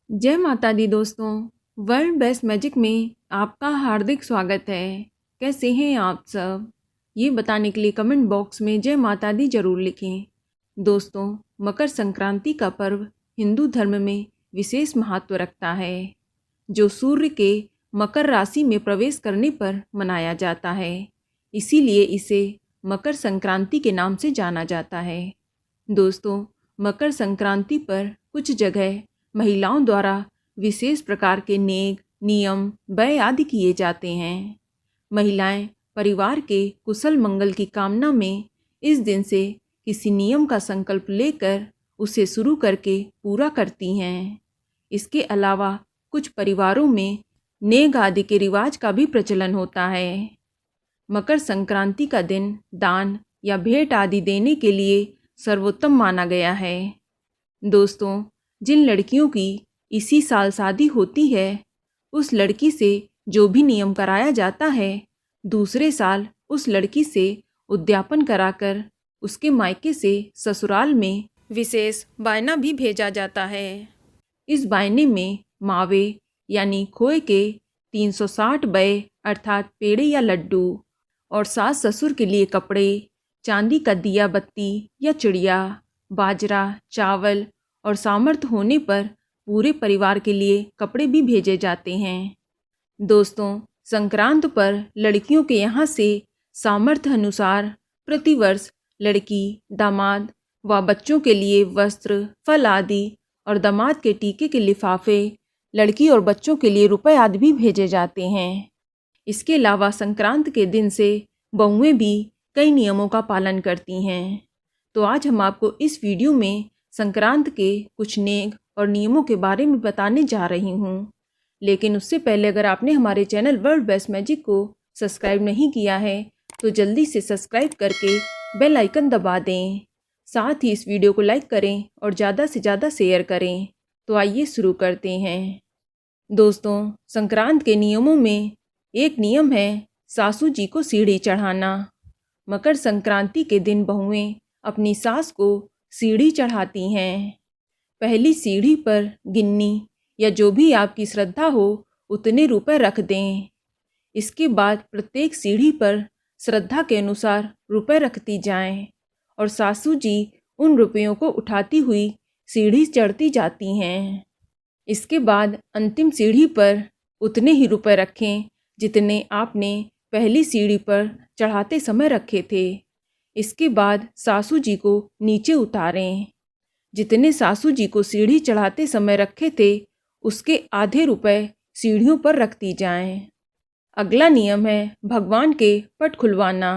जय माता दी दोस्तों। वर्ल्ड बेस्ट मैजिक में आपका हार्दिक स्वागत है। कैसे हैं आप सब? ये बताने के लिए कमेंट बॉक्स में जय माता दी जरूर लिखें। दोस्तों, मकर संक्रांति का पर्व हिंदू धर्म में विशेष महत्व रखता है, जो सूर्य के मकर राशि में प्रवेश करने पर मनाया जाता है। इसीलिए इसे मकर संक्रांति के नाम से जाना जाता है। दोस्तों, मकर संक्रांति पर कुछ जगह महिलाओं द्वारा विशेष प्रकार के नेक, नियम, व्यय आदि किए जाते हैं। महिलाएं परिवार के कुशल मंगल की कामना में इस दिन से किसी नियम का संकल्प लेकर उसे शुरू करके पूरा करती हैं। इसके अलावा कुछ परिवारों में नेक आदि के रिवाज का भी प्रचलन होता है। मकर संक्रांति का दिन दान या भेंट आदि देने के लिए सर्वोत्तम माना गया है। दोस्तों, जिन लड़कियों की इसी साल शादी होती है, उस लड़की से जो भी नियम कराया जाता है, दूसरे साल उस लड़की से उद्यापन कराकर उसके मायके से ससुराल में विशेष बायना भी भेजा जाता है। इस बायने में मावे यानी खोए के 360 बय अर्थात पेड़े या लड्डू और सास ससुर के लिए कपड़े, चांदी का दिया बत्ती या चिड़िया, बाजरा, चावल और सामर्थ्य होने पर पूरे परिवार के लिए कपड़े भी भेजे जाते हैं। दोस्तों, संक्रांत पर लड़कियों के यहाँ से सामर्थ्य अनुसार प्रतिवर्ष लड़की, दामाद व बच्चों के लिए वस्त्र, फल आदि और दामाद के टीके के लिफाफे, लड़की और बच्चों के लिए रुपए आदि भी भेजे जाते हैं। इसके अलावा संक्रांत के दिन से बहुएं भी कई नियमों का पालन करती हैं। तो आज हम आपको इस वीडियो में संक्रांत के कुछ नेक और नियमों के बारे में बताने जा रही हूँ। लेकिन उससे पहले अगर आपने हमारे चैनल वर्ल्ड बेस्ट मैजिक को सब्सक्राइब नहीं किया है तो जल्दी से सब्सक्राइब करके बेल आइकन दबा दें। साथ ही इस वीडियो को लाइक करें और ज़्यादा से ज़्यादा शेयर करें। तो आइए शुरू करते हैं। दोस्तों, संक्रांत के नियमों में एक नियम है सासू जी को सीढ़ी चढ़ाना। मकर संक्रांति के दिन बहुएं अपनी सास को सीढ़ी चढ़ाती हैं। पहली सीढ़ी पर गिन्नी या जो भी आपकी श्रद्धा हो उतने रुपए रख दें। इसके बाद प्रत्येक सीढ़ी पर श्रद्धा के अनुसार रुपए रखती जाएं और सासू जी उन रुपयों को उठाती हुई सीढ़ी चढ़ती जाती हैं। इसके बाद अंतिम सीढ़ी पर उतने ही रुपए रखें जितने आपने पहली सीढ़ी पर चढ़ाते समय रखे थे। इसके बाद सासू जी को नीचे उतारें। जितने सासू जी को सीढ़ी चढ़ाते समय रखे थे उसके आधे रुपए सीढ़ियों पर रखती जाएं। अगला नियम है भगवान के पट खुलवाना।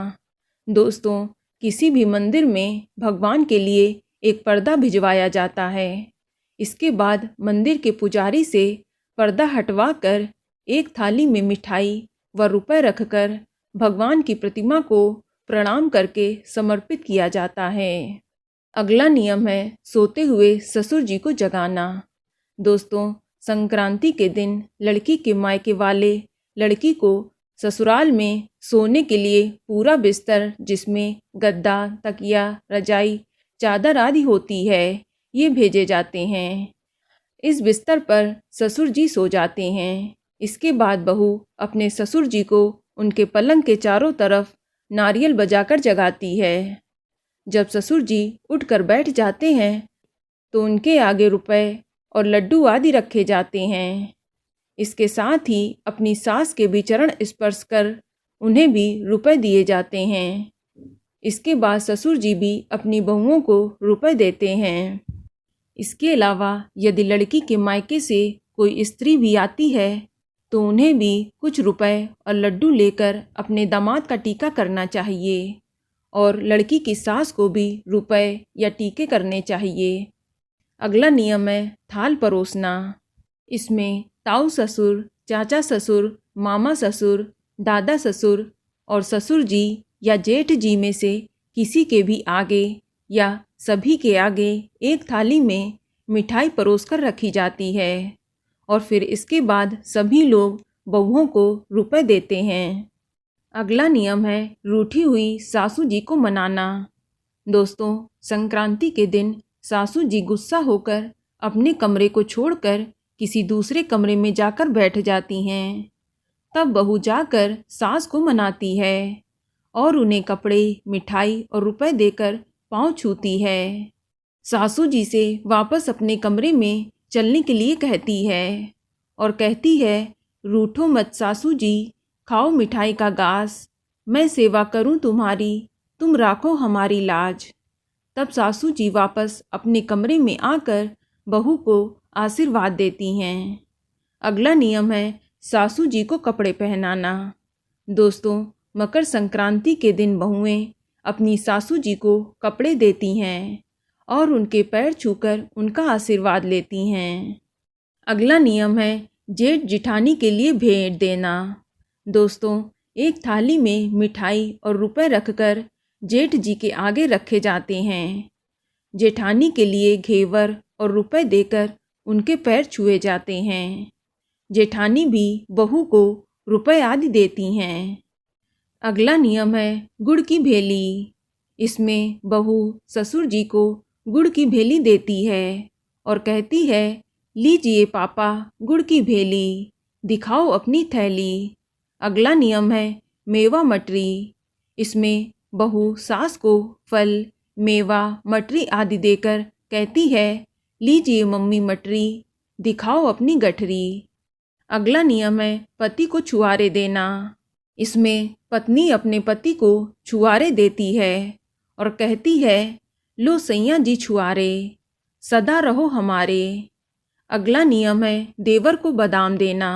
दोस्तों, किसी भी मंदिर में भगवान के लिए एक पर्दा भिजवाया जाता है। इसके बाद मंदिर के पुजारी से पर्दा हटवा कर एक थाली में मिठाई व रुपए रखकर भगवान की प्रतिमा को प्रणाम करके समर्पित किया जाता है। अगला नियम है सोते हुए ससुर जी को जगाना। दोस्तों, संक्रांति के दिन लड़की के मायके वाले लड़की को ससुराल में सोने के लिए पूरा बिस्तर, जिसमें गद्दा, तकिया, रजाई, चादर आदि होती है, ये भेजे जाते हैं। इस बिस्तर पर ससुर जी सो जाते हैं। इसके बाद बहू अपने ससुर जी को उनके पलंग के चारों तरफ नारियल बजाकर जगाती है। जब ससुर जी उठकर बैठ जाते हैं तो उनके आगे रुपए और लड्डू आदि रखे जाते हैं। इसके साथ ही अपनी सास के भी चरण स्पर्श कर उन्हें भी रुपए दिए जाते हैं। इसके बाद ससुर जी भी अपनी बहुओं को रुपए देते हैं। इसके अलावा यदि लड़की के मायके से कोई स्त्री भी आती है तो उन्हें भी कुछ रुपए और लड्डू लेकर अपने दामाद का टीका करना चाहिए और लड़की की सास को भी रुपए या टीके करने चाहिए। अगला नियम है थाल परोसना। इसमें ताऊ ससुर, चाचा ससुर, मामा ससुर, दादा ससुर और ससुर जी या जेठ जी में से किसी के भी आगे या सभी के आगे एक थाली में मिठाई परोसकर रखी जाती है और फिर इसके बाद सभी लोग बहुओं को रुपए देते हैं। अगला नियम है रूठी हुई सासू जी को मनाना। दोस्तों, संक्रांति के दिन सासू जी गुस्सा होकर अपने कमरे को छोड़कर किसी दूसरे कमरे में जाकर बैठ जाती हैं। तब बहू जाकर सास को मनाती है और उन्हें कपड़े, मिठाई और रुपए देकर पाँव छूती है। सासू जी से वापस अपने कमरे में चलने के लिए कहती है और कहती है, रूठो मत सासू जी, खाओ मिठाई का घास, मैं सेवा करूं तुम्हारी, तुम राखो हमारी लाज। तब सासू जी वापस अपने कमरे में आकर बहू को आशीर्वाद देती हैं। अगला नियम है सासू जी को कपड़े पहनाना। दोस्तों, मकर संक्रांति के दिन बहुएं अपनी सासू जी को कपड़े देती हैं और उनके पैर छूकर उनका आशीर्वाद लेती हैं। अगला नियम है जेठ जिठानी के लिए भेंट देना। दोस्तों, एक थाली में मिठाई और रुपए रखकर जेठ जी के आगे रखे जाते हैं। जेठानी के लिए घेवर और रुपए देकर उनके पैर छुए जाते हैं। जेठानी भी बहू को रुपए आदि देती हैं। अगला नियम है गुड़ की भेली। इसमें बहू ससुर जी को गुड़ की भेली देती है और कहती है, लीजिए पापा गुड़ की भेली, दिखाओ अपनी थैली। अगला नियम है मेवा मटरी। इसमें बहू सास को फल, मेवा, मटरी आदि देकर कहती है, लीजिए मम्मी मटरी, दिखाओ अपनी गठरी। अगला नियम है पति को छुआरे देना। इसमें पत्नी अपने पति को छुआरे देती है और कहती है, लो सैया जी छुआरे, सदा रहो हमारे। अगला नियम है देवर को बादाम देना।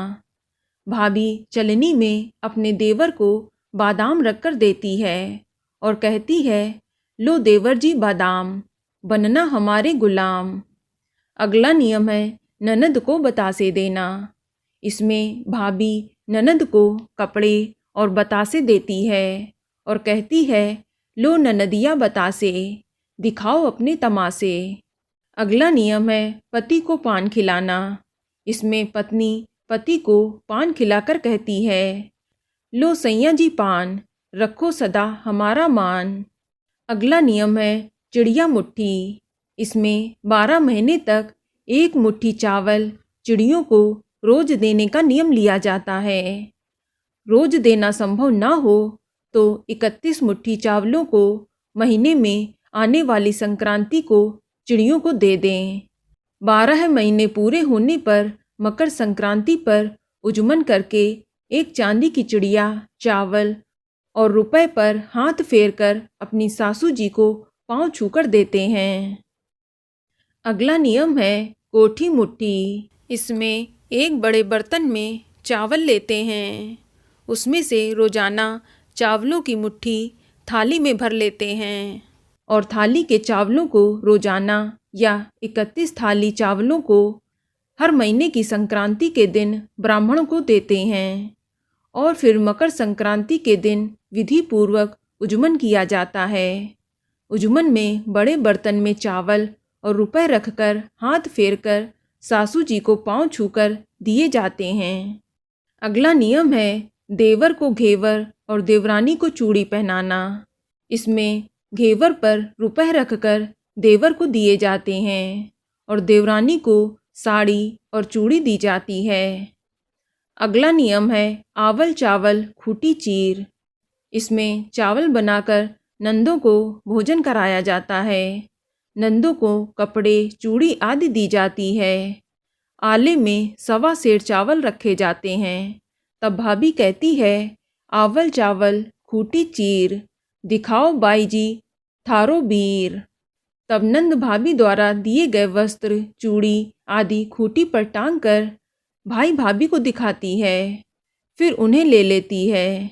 भाभी चलनी में अपने देवर को बादाम रखकर देती है और कहती है, लो देवर जी बादाम, बनना हमारे गुलाम। अगला नियम है ननद को बतासे देना। इसमें भाभी ननद को कपड़े और बतासे देती है और कहती है, लो ननदिया बतासे, दिखाओ अपने तमासे। अगला नियम है पति को पान खिलाना। इसमें पत्नी पति को पान खिलाकर कहती है, लो सैया जी पान, रखो सदा हमारा मान। अगला नियम है चिड़िया मुट्ठी। इसमें 12 महीने तक एक मुट्ठी चावल चिड़ियों को रोज देने का नियम लिया जाता है। रोज देना संभव ना हो तो 31 मुट्ठी चावलों को महीने में आने वाली संक्रांति को चिड़ियों को दे दें। 12 महीने पूरे होने पर मकर संक्रांति पर उजुमन करके एक चांदी की चिड़िया, चावल और रुपए पर हाथ फेर कर अपनी सासू जी को पाँव छूकर देते हैं। अगला नियम है कोठी मुट्ठी। इसमें एक बड़े बर्तन में चावल लेते हैं, उसमें से रोजाना चावलों की मुट्ठी थाली में भर लेते हैं और थाली के चावलों को रोजाना या 31 थाली चावलों को हर महीने की संक्रांति के दिन ब्राह्मणों को देते हैं और फिर मकर संक्रांति के दिन विधि पूर्वक उजुमन किया जाता है। उजुमन में बड़े बर्तन में चावल और रुपए रखकर हाथ फेरकर सासू जी को पाँव छूकर दिए जाते हैं। अगला नियम है देवर को घेवर और देवरानी को चूड़ी पहनाना। इसमें घेवर पर रुपए रखकर देवर को दिए जाते हैं और देवरानी को साड़ी और चूड़ी दी जाती है। अगला नियम है आवल चावल खूटी चीर। इसमें चावल बनाकर नंदों को भोजन कराया जाता है। नंदों को कपड़े, चूड़ी आदि दी जाती है। आले में 1.25 सेर चावल रखे जाते हैं। तब भाभी कहती है, आवल चावल खूटी चीर, दिखाओ बाई जी थारो बीर। तब नंद भाभी द्वारा दिए गए वस्त्र, चूड़ी आदि खूटी पर टांग कर भाई भाभी को दिखाती है। फिर उन्हें ले लेती है,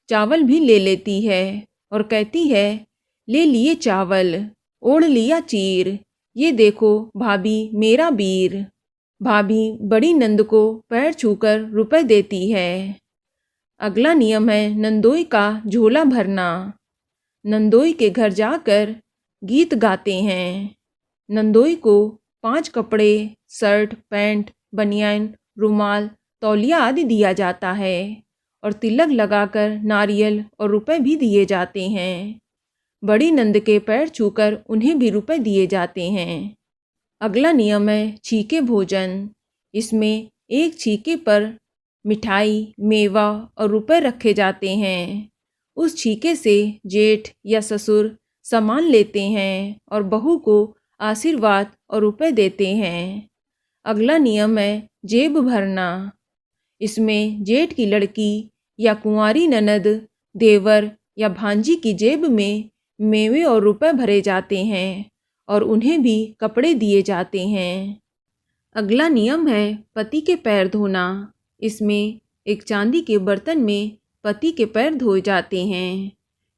चावल भी ले लेती है और कहती है, ले लिए चावल, ओढ़ लिया चीर, ये देखो भाभी मेरा बीर। भाभी बड़ी नंद को पैर छूकर रुपए देती है। अगला नियम है नंदोई का झोला भरना। नंदोई के घर जाकर गीत गाते हैं। नंदोई को 5 कपड़े, शर्ट, पैंट, बनियान, रुमाल, तौलिया आदि दिया जाता है और तिलक लगाकर नारियल और रुपए भी दिए जाते हैं। बड़ी नंद के पैर छूकर उन्हें भी रुपए दिए जाते हैं। अगला नियम है छीके भोजन। इसमें एक छीके पर मिठाई, मेवा और रुपए रखे जाते हैं। उस छीके से जेठ या ससुर सामान लेते हैं और बहू को आशीर्वाद और रुपए देते हैं। अगला नियम है जेब भरना। इसमें जेठ की लड़की या कुंवारी ननद, देवर या भांजी की जेब में मेवे और रुपए भरे जाते हैं और उन्हें भी कपड़े दिए जाते हैं। अगला नियम है पति के पैर धोना। इसमें एक चांदी के बर्तन में पति के पैर धोए जाते हैं,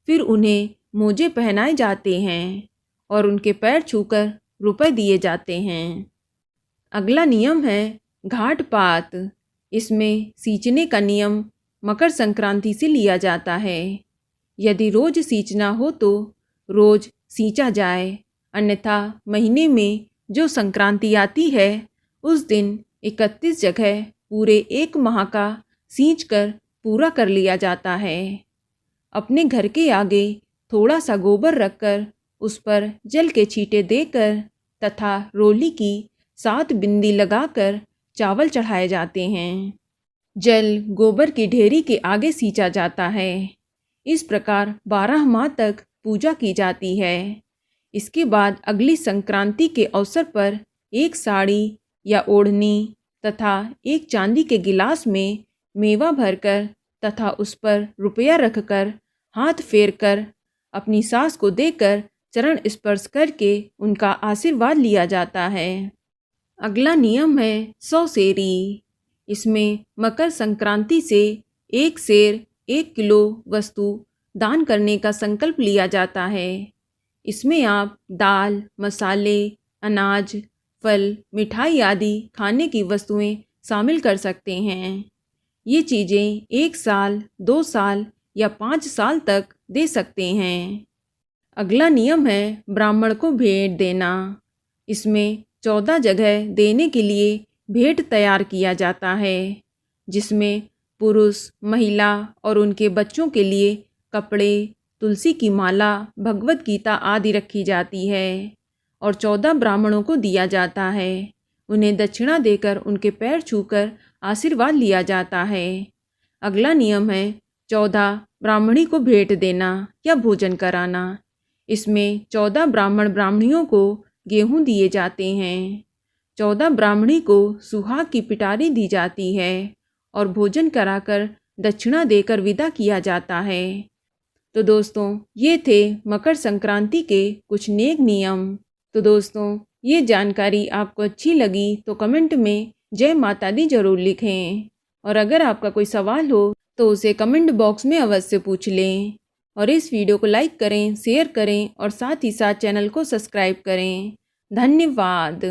फिर उन्हें मोजे पहनाए जाते हैं और उनके पैर छूकर रुपए दिए जाते हैं। अगला नियम है घाट पात। इसमें सींचने का नियम मकर संक्रांति से लिया जाता है। यदि रोज सींचना हो तो रोज सींचा जाए, अन्यथा महीने में जो संक्रांति आती है उस दिन 31 जगह पूरे 1 माह का सींच कर पूरा कर लिया जाता है। अपने घर के आगे थोड़ा सा गोबर रखकर उस पर जल के छींटे देकर तथा रोली की 7 बिंदी लगाकर चावल चढ़ाए जाते हैं। जल गोबर की ढेरी के आगे सींचा जाता है। इस प्रकार 12 माह तक पूजा की जाती है। इसके बाद अगली संक्रांति के अवसर पर एक साड़ी या ओढ़नी तथा एक चांदी के गिलास में मेवा भरकर तथा उस पर रुपया रखकर हाथ फेरकर अपनी सास को देकर चरण स्पर्श करके उनका आशीर्वाद लिया जाता है। अगला नियम है सौसेरी। इसमें मकर संक्रांति से 1 सेर 1 किलो वस्तु दान करने का संकल्प लिया जाता है। इसमें आप दाल, मसाले, अनाज, फल, मिठाई आदि खाने की वस्तुएं शामिल कर सकते हैं। ये चीज़ें 1 साल, 2 साल या 5 साल तक दे सकते हैं। अगला नियम है ब्राह्मण को भेंट देना। इसमें 14 जगह देने के लिए भेंट तैयार किया जाता है, जिसमें पुरुष, महिला और उनके बच्चों के लिए कपड़े, तुलसी की माला, भगवत गीता आदि रखी जाती है और 14 ब्राह्मणों को दिया जाता है। उन्हें दक्षिणा देकर उनके पैर छूकर आशीर्वाद लिया जाता है। अगला नियम है 14 ब्राह्मणी को भेंट देना या भोजन कराना। इसमें 14 ब्राह्मण ब्राह्मणियों को गेहूं दिए जाते हैं। 14 ब्राह्मणी को सुहाग की पिटारी दी जाती है और भोजन कराकर दक्षिणा देकर विदा किया जाता है। तो दोस्तों, ये थे मकर संक्रांति के कुछ नेक नियम। तो दोस्तों, ये जानकारी आपको अच्छी लगी तो कमेंट में जय माता दी जरूर लिखें और अगर आपका कोई सवाल हो तो उसे कमेंट बॉक्स में अवश्य पूछ लें और इस वीडियो को लाइक करें, शेयर करें और साथ ही साथ चैनल को सब्सक्राइब करें। धन्यवाद।